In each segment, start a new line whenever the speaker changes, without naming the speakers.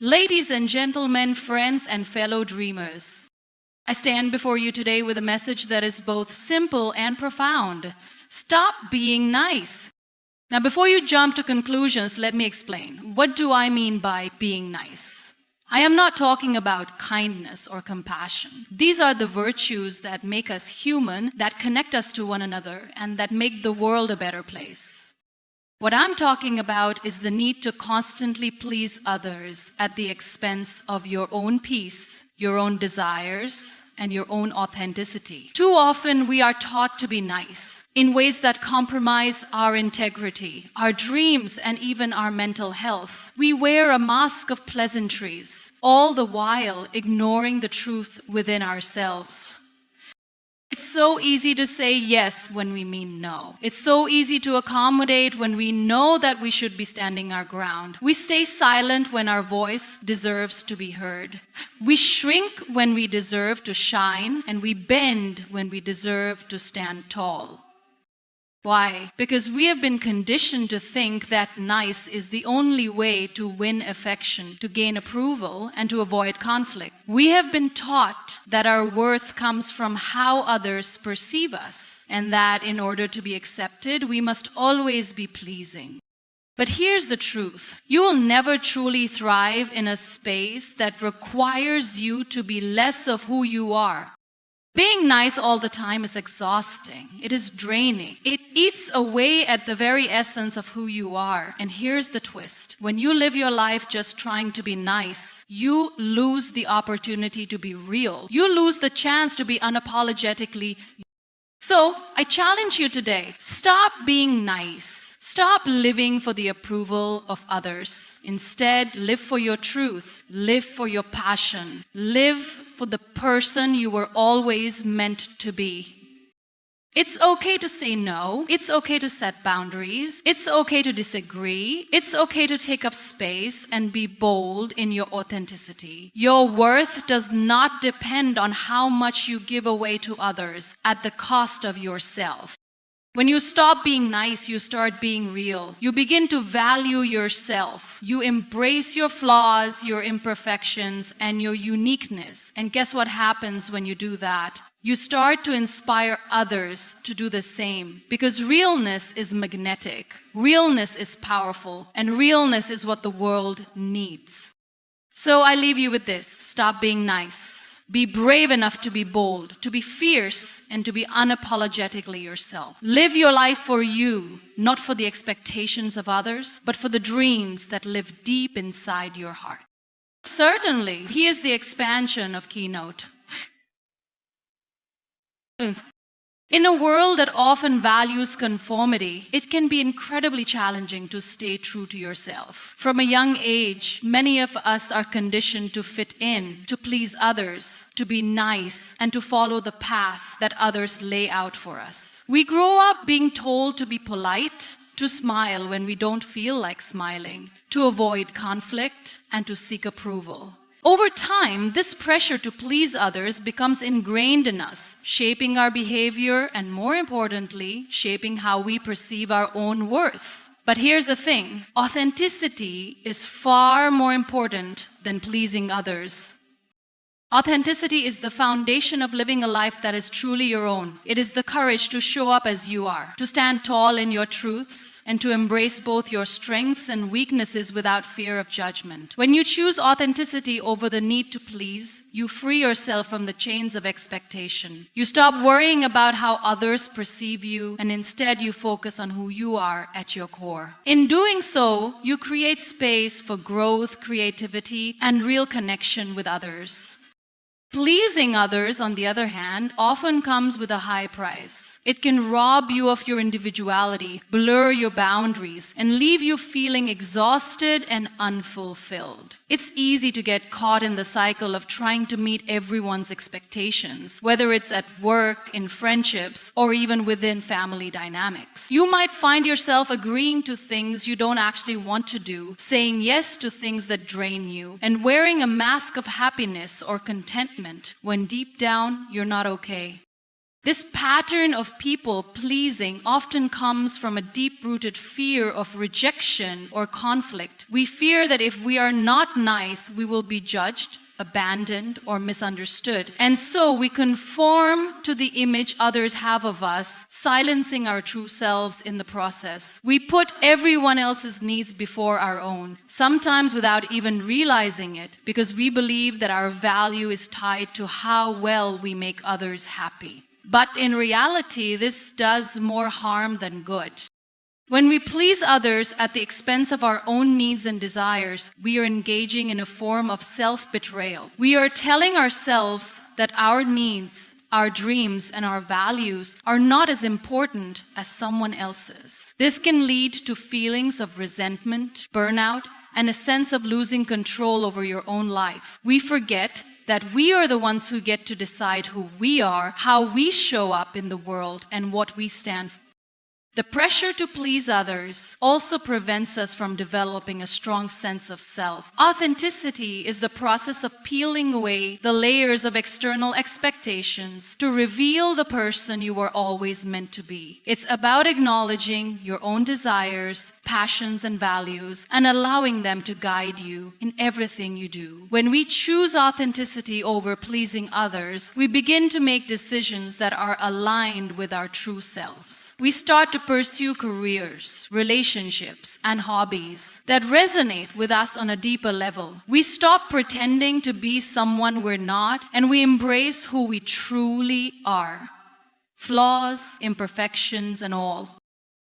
Ladies and gentlemen, friends and fellow dreamers, I stand before you today with a message that is both simple and profound. Stop being nice. Now, before you jump to conclusions, let me explain. What do I mean by being nice? I am not talking about kindness or compassion. These are the virtues that make us human, that connect us to one another, and that make the world a better place. What I'm talking about is the need to constantly please others at the expense of your own peace, your own desires, and your own authenticity. Too often we are taught to be nice in ways that compromise our integrity, our dreams, and even our mental health. We wear a mask of pleasantries, all the while ignoring the truth within ourselves. It's so easy to say yes when we mean no. It's so easy to accommodate when we know that we should be standing our ground. We stay silent when our voice deserves to be heard. We shrink when we deserve to shine, and we bend when we deserve to stand tall. Why? Because we have been conditioned to think that nice is the only way to win affection, to gain approval, and to avoid conflict. We have been taught that our worth comes from how others perceive us, and that in order to be accepted, we must always be pleasing. But here's the truth. You will never truly thrive in a space that requires you to be less of who you are. Being nice all the time is exhausting. It is draining. It eats away at the very essence of who you are. And here's the twist. When you live your life just trying to be nice, you lose the opportunity to be real. You lose the chance to be unapologetically. So, I challenge you today, stop being nice. Stop living for the approval of others. Instead, live for your truth. Live for your passion. Live for the person you were always meant to be. It's okay to say no. It's okay to set boundaries. It's okay to disagree. It's okay to take up space and be bold in your authenticity. Your worth does not depend on how much you give away to others at the cost of yourself. When you stop being nice, you start being real. You begin to value yourself. You embrace your flaws, your imperfections, and your uniqueness. And guess what happens when you do that? You start to inspire others to do the same. Because realness is magnetic. Realness is powerful. And realness is what the world needs. So I leave you with this. Stop being nice. Be brave enough to be bold, to be fierce, and to be unapologetically yourself. Live your life for you, not for the expectations of others, but for the dreams that live deep inside your heart. Certainly, here's the expansion of Keynote. In a world that often values conformity, it can be incredibly challenging to stay true to yourself. From a young age, many of us are conditioned to fit in, to please others, to be nice, and to follow the path that others lay out for us. We grow up being told to be polite, to smile when we don't feel like smiling, to avoid conflict, and to seek approval. Over time, this pressure to please others becomes ingrained in us, shaping our behavior and, more importantly, shaping how we perceive our own worth. But here's the thing. Authenticity is far more important than pleasing others. Authenticity is the foundation of living a life that is truly your own. It is the courage to show up as you are, to stand tall in your truths, and to embrace both your strengths and weaknesses without fear of judgment. When you choose authenticity over the need to please, you free yourself from the chains of expectation. You stop worrying about how others perceive you, and instead you focus on who you are at your core. In doing so, you create space for growth, creativity, and real connection with others. Pleasing others, on the other hand, often comes with a high price. It can rob you of your individuality, blur your boundaries, and leave you feeling exhausted and unfulfilled. It's easy to get caught in the cycle of trying to meet everyone's expectations, whether it's at work, in friendships, or even within family dynamics. You might find yourself agreeing to things you don't actually want to do, saying yes to things that drain you, and wearing a mask of happiness or contentment when deep down you're not okay. This pattern of people pleasing often comes from a deep-rooted fear of rejection or conflict. We fear that if we are not nice, we will be judged, abandoned, or misunderstood. And so we conform to the image others have of us, silencing our true selves in the process. We put everyone else's needs before our own, sometimes without even realizing it, because we believe that our value is tied to how well we make others happy. But in reality, this does more harm than good. When we please others at the expense of our own needs and desires, we are engaging in a form of self-betrayal. We are telling ourselves that our needs, our dreams, and our values are not as important as someone else's. This can lead to feelings of resentment, burnout, and a sense of losing control over your own life. We forget that we are the ones who get to decide who we are, how we show up in the world, and what we stand for. The pressure to please others also prevents us from developing a strong sense of self. Authenticity is the process of peeling away the layers of external expectations to reveal the person you were always meant to be. It's about acknowledging your own desires, passions, and values, and allowing them to guide you in everything you do. When we choose authenticity over pleasing others, we begin to make decisions that are aligned with our true selves. We start to pursue careers, relationships, and hobbies that resonate with us on a deeper level. We stop pretending to be someone we're not, and we embrace who we truly are. Flaws, imperfections, and all.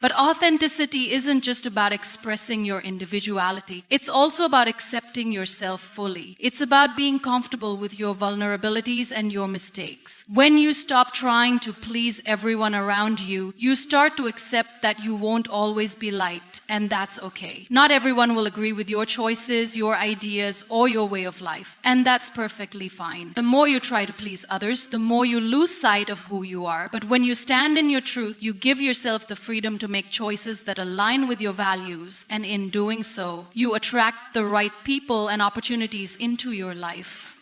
But authenticity isn't just about expressing your individuality. It's also about accepting yourself fully. It's about being comfortable with your vulnerabilities and your mistakes. When you stop trying to please everyone around you, you start to accept that you won't always be liked, and that's okay. Not everyone will agree with your choices, your ideas, or your way of life, and that's perfectly fine. The more you try to please others, the more you lose sight of who you are. But when you stand in your truth, you give yourself the freedom to make choices that align with your values, and in doing so, you attract the right people and opportunities into your life.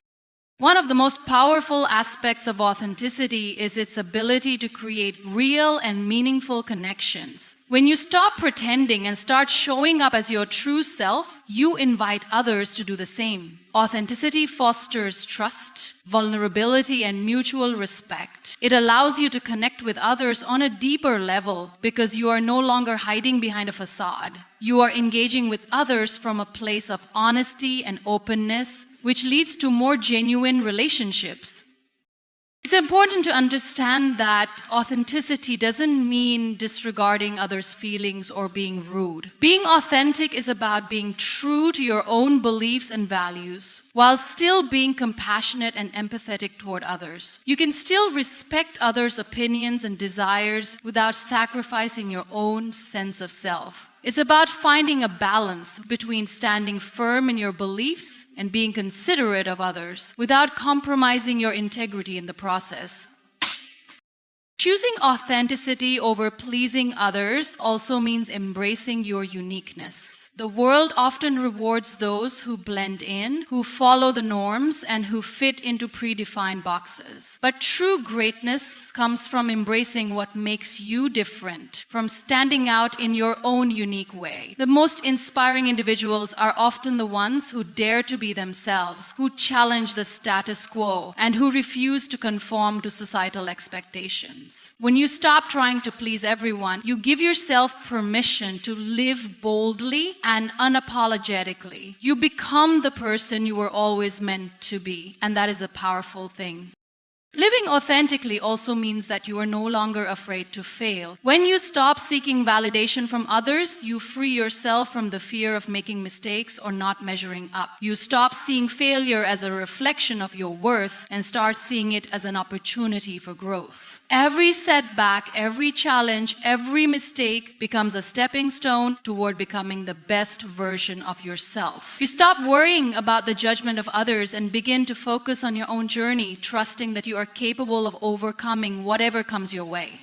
One of the most powerful aspects of authenticity is its ability to create real and meaningful connections. When you stop pretending and start showing up as your true self, you invite others to do the same. Authenticity fosters trust, vulnerability, and mutual respect. It allows you to connect with others on a deeper level because you are no longer hiding behind a facade. You are engaging with others from a place of honesty and openness, which leads to more genuine relationships. It's important to understand that authenticity doesn't mean disregarding others' feelings or being rude. Being authentic is about being true to your own beliefs and values, while still being compassionate and empathetic toward others. You can still respect others' opinions and desires without sacrificing your own sense of self. It's about finding a balance between standing firm in your beliefs and being considerate of others without compromising your integrity in the process. Choosing authenticity over pleasing others also means embracing your uniqueness. The world often rewards those who blend in, who follow the norms, and who fit into predefined boxes. But true greatness comes from embracing what makes you different, from standing out in your own unique way. The most inspiring individuals are often the ones who dare to be themselves, who challenge the status quo, and who refuse to conform to societal expectations. When you stop trying to please everyone, you give yourself permission to live boldly and unapologetically. You become the person you were always meant to be, and that is a powerful thing. Living authentically also means that you are no longer afraid to fail. When you stop seeking validation from others, you free yourself from the fear of making mistakes or not measuring up. You stop seeing failure as a reflection of your worth and start seeing it as an opportunity for growth. Every setback, every challenge, every mistake becomes a stepping stone toward becoming the best version of yourself. You stop worrying about the judgment of others and begin to focus on your own journey, trusting that you are capable of overcoming whatever comes your way.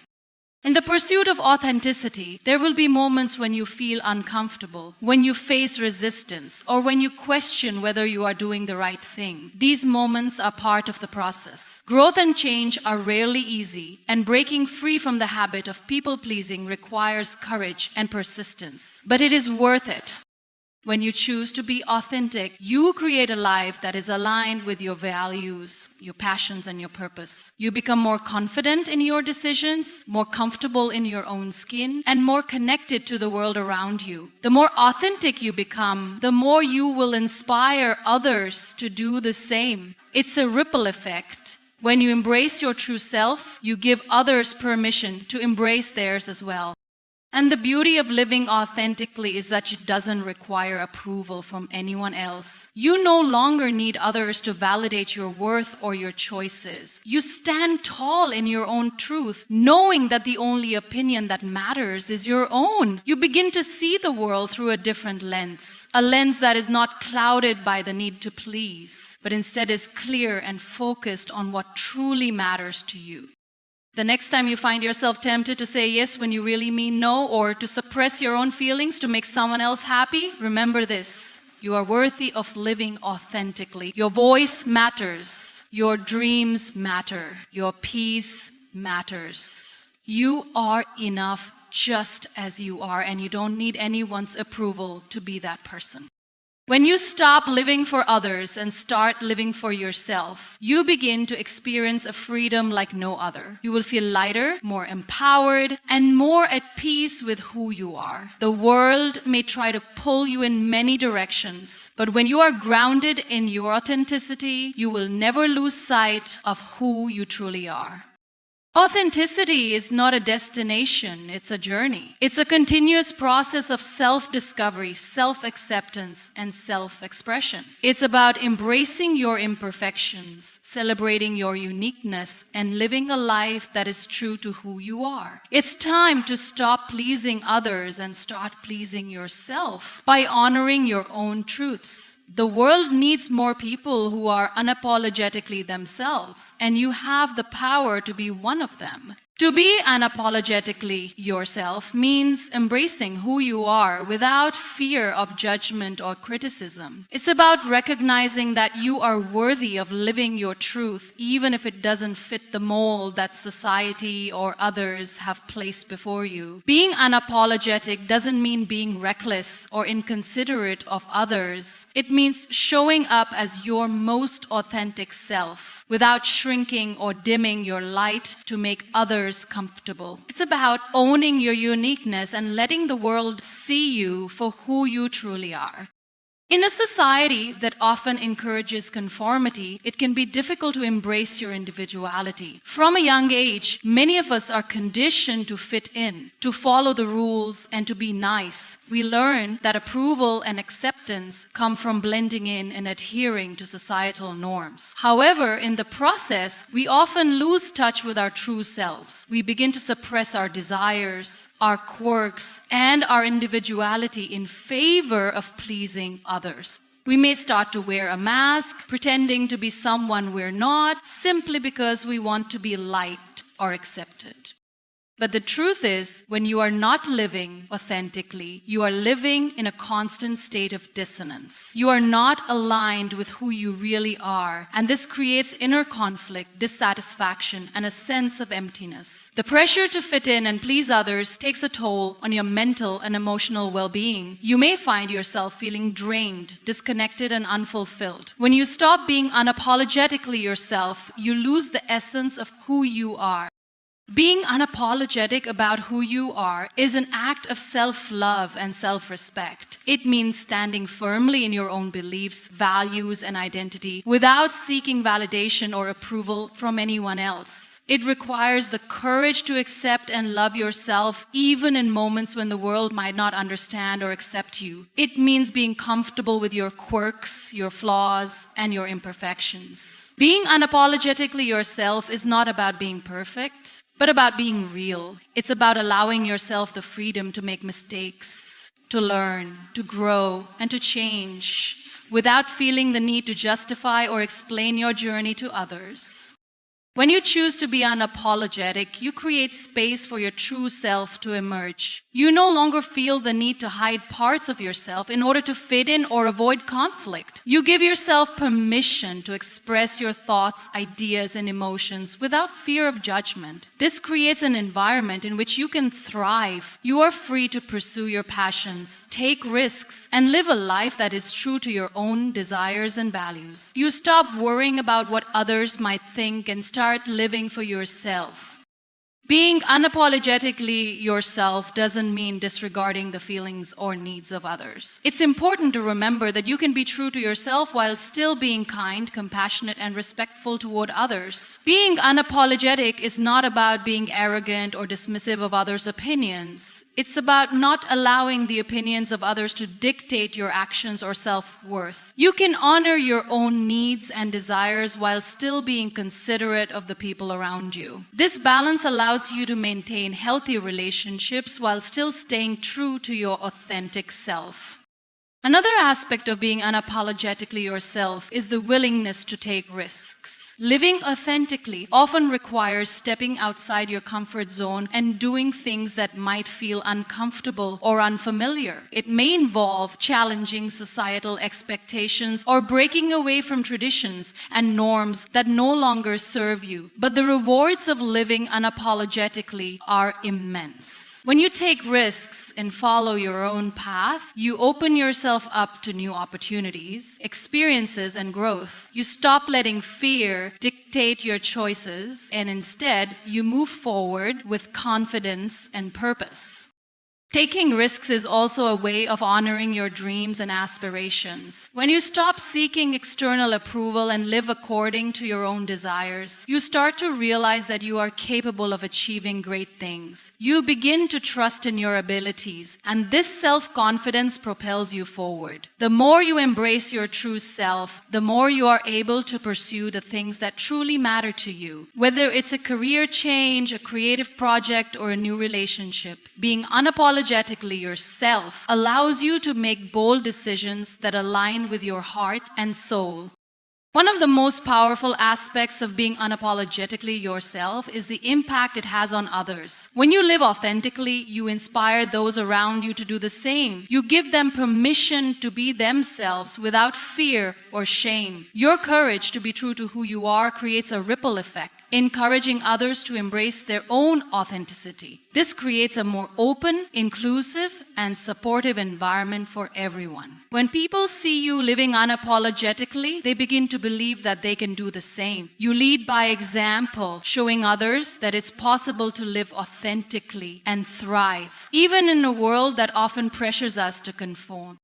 In the pursuit of authenticity, there will be moments when you feel uncomfortable, when you face resistance, or when you question whether you are doing the right thing. These moments are part of the process. Growth and change are rarely easy, and breaking free from the habit of people-pleasing requires courage and persistence. But it is worth it. When you choose to be authentic, you create a life that is aligned with your values, your passions, and your purpose. You become more confident in your decisions, more comfortable in your own skin, and more connected to the world around you. The more authentic you become, the more you will inspire others to do the same. It's a ripple effect. When you embrace your true self, you give others permission to embrace theirs as well. And the beauty of living authentically is that it doesn't require approval from anyone else. You no longer need others to validate your worth or your choices. You stand tall in your own truth, knowing that the only opinion that matters is your own. You begin to see the world through a different lens, a lens that is not clouded by the need to please, but instead is clear and focused on what truly matters to you. The next time you find yourself tempted to say yes when you really mean no, or to suppress your own feelings to make someone else happy, remember this: you are worthy of living authentically. Your voice matters. Your dreams matter. Your peace matters. You are enough just as you are, and you don't need anyone's approval to be that person. When you stop living for others and start living for yourself, you begin to experience a freedom like no other. You will feel lighter, more empowered, and more at peace with who you are. The world may try to pull you in many directions, but when you are grounded in your authenticity, you will never lose sight of who you truly are. Authenticity is not a destination, it's a journey. It's a continuous process of self-discovery, self-acceptance, and self-expression. It's about embracing your imperfections, celebrating your uniqueness, and living a life that is true to who you are. It's time to stop pleasing others and start pleasing yourself by honoring your own truths. The world needs more people who are unapologetically themselves, and you have the power to be one of them. To be unapologetically yourself means embracing who you are without fear of judgment or criticism. It's about recognizing that you are worthy of living your truth, even if it doesn't fit the mold that society or others have placed before you. Being unapologetic doesn't mean being reckless or inconsiderate of others. It means showing up as your most authentic self, without shrinking or dimming your light to make others comfortable. It's about owning your uniqueness and letting the world see you for who you truly are. In a society that often encourages conformity, it can be difficult to embrace your individuality. From a young age, many of us are conditioned to fit in, to follow the rules, and to be nice. We learn that approval and acceptance come from blending in and adhering to societal norms. However, in the process, we often lose touch with our true selves. We begin to suppress our desires, our quirks, and our individuality in favor of pleasing others. We may start to wear a mask, pretending to be someone we're not, simply because we want to be liked or accepted. But the truth is, when you are not living authentically, you are living in a constant state of dissonance. You are not aligned with who you really are, and this creates inner conflict, dissatisfaction, and a sense of emptiness. The pressure to fit in and please others takes a toll on your mental and emotional well-being. You may find yourself feeling drained, disconnected, and unfulfilled. When you stop being unapologetically yourself, you lose the essence of who you are. Being unapologetic about who you are is an act of self-love and self-respect. It means standing firmly in your own beliefs, values, and identity without seeking validation or approval from anyone else. It requires the courage to accept and love yourself even in moments when the world might not understand or accept you. It means being comfortable with your quirks, your flaws, and your imperfections. Being unapologetically yourself is not about being perfect, but about being real. It's about allowing yourself the freedom to make mistakes, to learn, to grow, and to change without feeling the need to justify or explain your journey to others. When you choose to be unapologetic, you create space for your true self to emerge. You no longer feel the need to hide parts of yourself in order to fit in or avoid conflict. You give yourself permission to express your thoughts, ideas, and emotions without fear of judgment. This creates an environment in which you can thrive. You are free to pursue your passions, take risks, and live a life that is true to your own desires and values. You stop worrying about what others might think and start living for yourself. Being unapologetically yourself doesn't mean disregarding the feelings or needs of others. It's important to remember that you can be true to yourself while still being kind, compassionate, and respectful toward others. Being unapologetic is not about being arrogant or dismissive of others' opinions. It's about not allowing the opinions of others to dictate your actions or self-worth. You can honor your own needs and desires while still being considerate of the people around you. This balance allows you to maintain healthy relationships while still staying true to your authentic self. Another aspect of being unapologetically yourself is the willingness to take risks. Living authentically often requires stepping outside your comfort zone and doing things that might feel uncomfortable or unfamiliar. It may involve challenging societal expectations or breaking away from traditions and norms that no longer serve you. But the rewards of living unapologetically are immense. When you take risks and follow your own path, you open yourself up to new opportunities, experiences, and growth. You stop letting fear dictate your choices, and instead, you move forward with confidence and purpose. Taking risks is also a way of honoring your dreams and aspirations. When you stop seeking external approval and live according to your own desires, you start to realize that you are capable of achieving great things. You begin to trust in your abilities, and this self-confidence propels you forward. The more you embrace your true self, the more you are able to pursue the things that truly matter to you. Whether it's a career change, a creative project, or a new relationship, being unapologetically yourself allows you to make bold decisions that align with your heart and soul. One of the most powerful aspects of being unapologetically yourself is the impact it has on others. When you live authentically, you inspire those around you to do the same. You give them permission to be themselves without fear or shame. Your courage to be true to who you are creates a ripple effect, encouraging others to embrace their own authenticity. This creates a more open, inclusive, and supportive environment for everyone. When people see you living unapologetically, they begin to believe that they can do the same. You lead by example, showing others that it's possible to live authentically and thrive, even in a world that often pressures us to conform.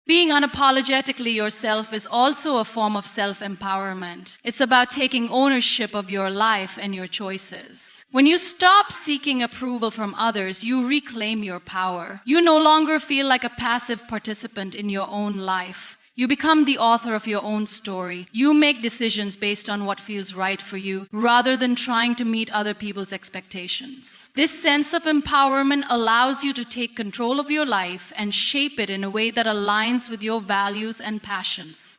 Being unapologetically yourself is also a form of self-empowerment. It's about taking ownership of your life and your choices. When you stop seeking approval from others, you reclaim your power. You no longer feel like a passive participant in your own life. You become the author of your own story. You make decisions based on what feels right for you, rather than trying to meet other people's expectations. This sense of empowerment allows you to take control of your life and shape it in a way that aligns with your values and passions.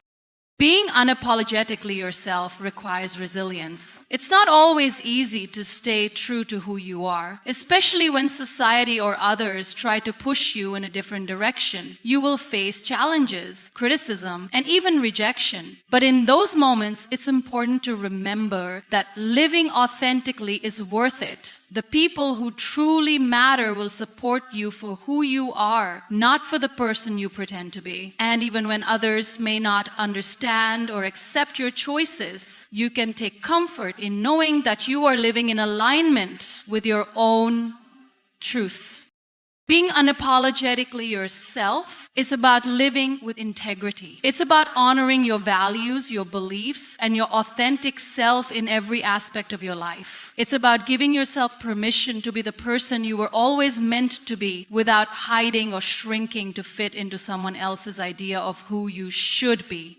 Being unapologetically yourself requires resilience. It's not always easy to stay true to who you are, especially when society or others try to push you in a different direction. You will face challenges, criticism, and even rejection. But in those moments, it's important to remember that living authentically is worth it. The people who truly matter will support you for who you are, not for the person you pretend to be. And even when others may not understand or accept your choices, you can take comfort in knowing that you are living in alignment with your own truth. Being unapologetically yourself is about living with integrity. It's about honoring your values, your beliefs, and your authentic self in every aspect of your life. It's about giving yourself permission to be the person you were always meant to be without hiding or shrinking to fit into someone else's idea of who you should be.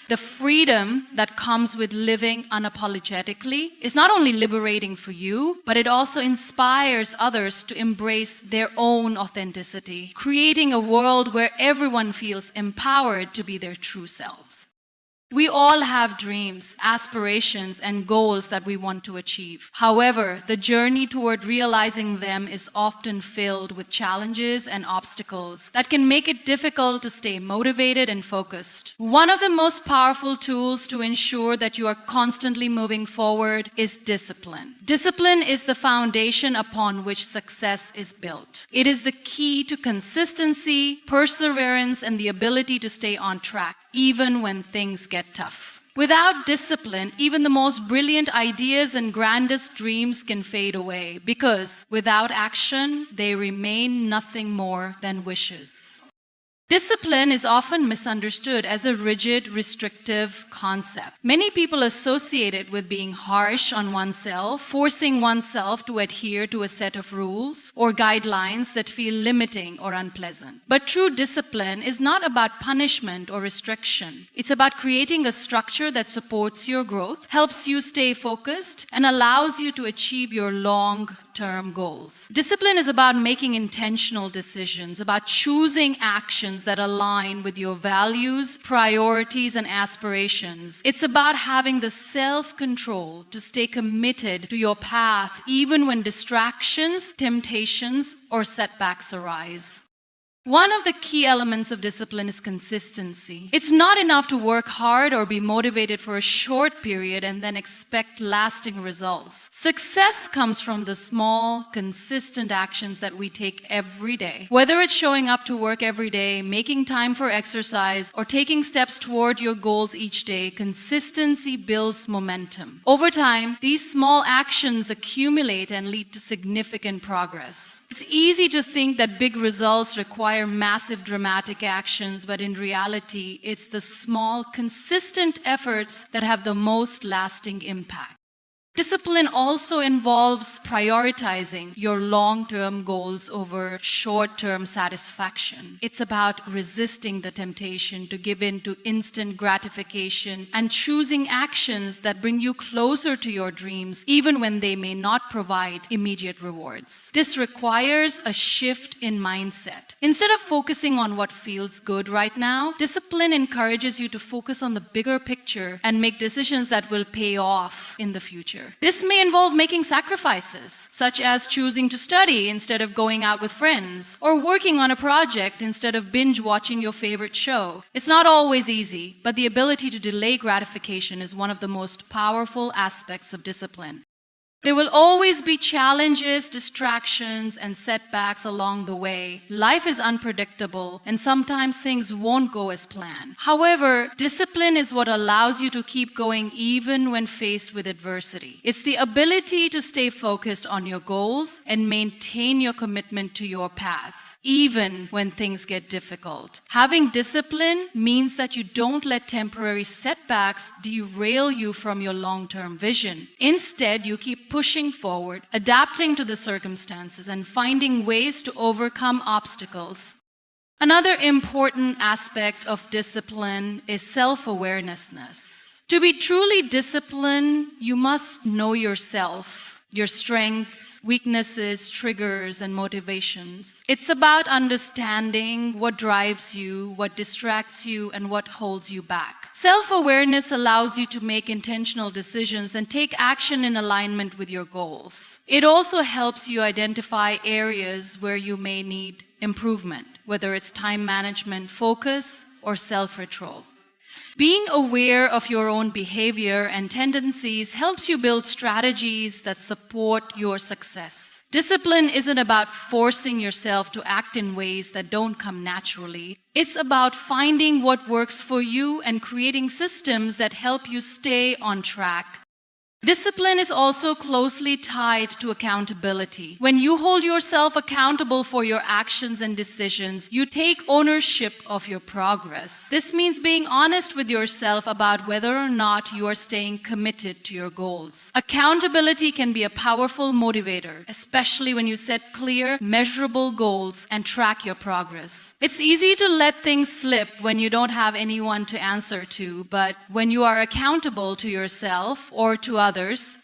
The freedom that comes with living unapologetically is not only liberating for you, but it also inspires others to embrace their own authenticity, creating a world where everyone feels empowered to be their true selves. We all have dreams, aspirations, and goals that we want to achieve. However, the journey toward realizing them is often filled with challenges and obstacles that can make it difficult to stay motivated and focused. One of the most powerful tools to ensure that you are constantly moving forward is discipline. Discipline is the foundation upon which success is built. It is the key to consistency, perseverance, and the ability to stay on track, even when things get tough. Without discipline, even the most brilliant ideas and grandest dreams can fade away, because without action, they remain nothing more than wishes. Discipline is often misunderstood as a rigid, restrictive concept. Many people associate it with being harsh on oneself, forcing oneself to adhere to a set of rules or guidelines that feel limiting or unpleasant. But true discipline is not about punishment or restriction. It's about creating a structure that supports your growth, helps you stay focused, and allows you to achieve your long-term goals. Discipline is about making intentional decisions, about choosing actions that align with your values, priorities, and aspirations. It's about having the self-control to stay committed to your path even when distractions, temptations, or setbacks arise. One of the key elements of discipline is consistency. It's not enough to work hard or be motivated for a short period and then expect lasting results. Success comes from the small, consistent actions that we take every day. Whether it's showing up to work every day, making time for exercise, or taking steps toward your goals each day, consistency builds momentum. Over time, these small actions accumulate and lead to significant progress. It's easy to think that big results require massive dramatic actions, but in reality, it's the small, consistent efforts that have the most lasting impact. Discipline also involves prioritizing your long-term goals over short-term satisfaction. It's about resisting the temptation to give in to instant gratification and choosing actions that bring you closer to your dreams, even when they may not provide immediate rewards. This requires a shift in mindset. Instead of focusing on what feels good right now, discipline encourages you to focus on the bigger picture and make decisions that will pay off in the future. This may involve making sacrifices, such as choosing to study instead of going out with friends, or working on a project instead of binge watching your favorite show. It's not always easy, but the ability to delay gratification is one of the most powerful aspects of discipline. There will always be challenges, distractions, and setbacks along the way. Life is unpredictable, and sometimes things won't go as planned. However, discipline is what allows you to keep going even when faced with adversity. It's the ability to stay focused on your goals and maintain your commitment to your path, even when things get difficult. Having discipline means that you don't let temporary setbacks derail you from your long-term vision. Instead, you keep pushing forward, adapting to the circumstances, and finding ways to overcome obstacles. Another important aspect of discipline is self-awareness. To be truly disciplined, you must know yourself, your strengths, weaknesses, triggers, and motivations. It's about understanding what drives you, what distracts you, and what holds you back. Self-awareness allows you to make intentional decisions and take action in alignment with your goals. It also helps you identify areas where you may need improvement, whether it's time management, focus, or self-control. Being aware of your own behavior and tendencies helps you build strategies that support your success. Discipline isn't about forcing yourself to act in ways that don't come naturally. It's about finding what works for you and creating systems that help you stay on track. Discipline is also closely tied to accountability. When you hold yourself accountable for your actions and decisions, you take ownership of your progress. This means being honest with yourself about whether or not you are staying committed to your goals. Accountability can be a powerful motivator, especially when you set clear, measurable goals and track your progress. It's easy to let things slip when you don't have anyone to answer to, but when you are accountable to yourself or to others,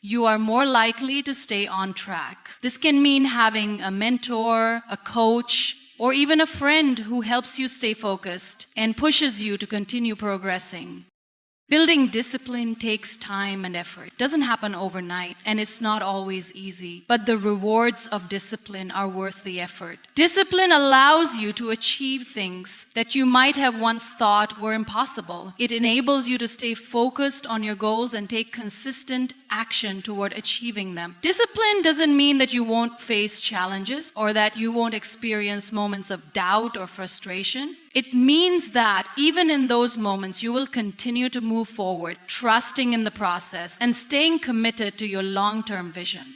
you are more likely to stay on track. This can mean having a mentor, a coach, or even a friend who helps you stay focused and pushes you to continue progressing. Building discipline takes time and effort. It doesn't happen overnight, and it's not always easy. But the rewards of discipline are worth the effort. Discipline allows you to achieve things that you might have once thought were impossible. It enables you to stay focused on your goals and take consistent action toward achieving them. Discipline doesn't mean that you won't face challenges or that you won't experience moments of doubt or frustration. It means that even in those moments, you will continue to move forward, trusting in the process and staying committed to your long-term vision.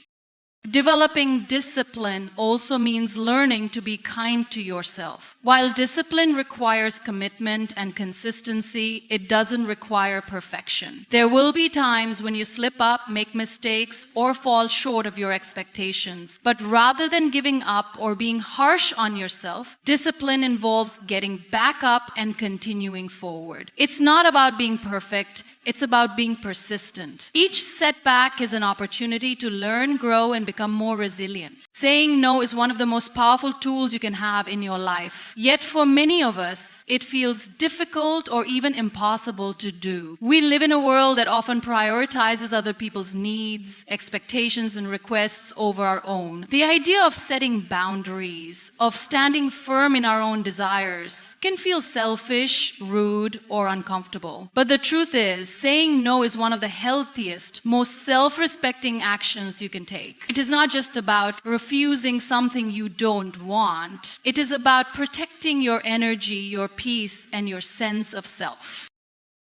Developing discipline also means learning to be kind to yourself. While discipline requires commitment and consistency, it doesn't require perfection. There will be times when you slip up, make mistakes, or fall short of your expectations. But rather than giving up or being harsh on yourself, discipline involves getting back up and continuing forward. It's not about being perfect. It's about being persistent. Each setback is an opportunity to learn, grow, and become more resilient. Saying no is one of the most powerful tools you can have in your life. Yet for many of us, it feels difficult or even impossible to do. We live in a world that often prioritizes other people's needs, expectations, and requests over our own. The idea of setting boundaries, of standing firm in our own desires, can feel selfish, rude, or uncomfortable. But the truth is, saying no is one of the healthiest, most self-respecting actions you can take. It is not just about refusing something you don't want. It is about protecting your energy, your peace, and your sense of self.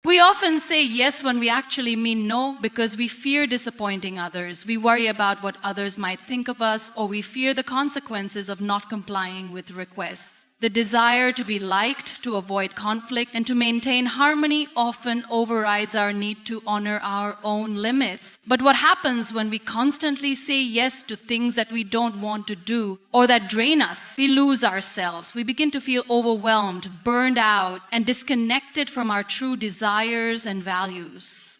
We often say yes when we actually mean no because we fear disappointing others. We worry about what others might think of us, or we fear the consequences of not complying with requests. The desire to be liked, to avoid conflict, and to maintain harmony often overrides our need to honor our own limits. But what happens when we constantly say yes to things that we don't want to do or that drain us? We lose ourselves. We begin to feel overwhelmed, burned out, and disconnected from our true desires and values.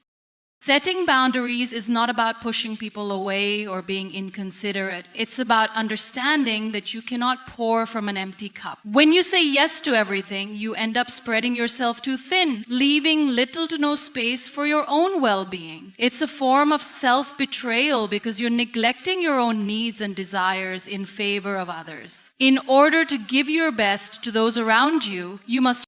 Setting boundaries is not about pushing people away or being inconsiderate. It's about understanding that you cannot pour from an empty cup. When you say yes to everything, you end up spreading yourself too thin, leaving little to no space for your own well-being. It's a form of self-betrayal because you're neglecting your own needs and desires in favor of others. In order to give your best to those around you, you must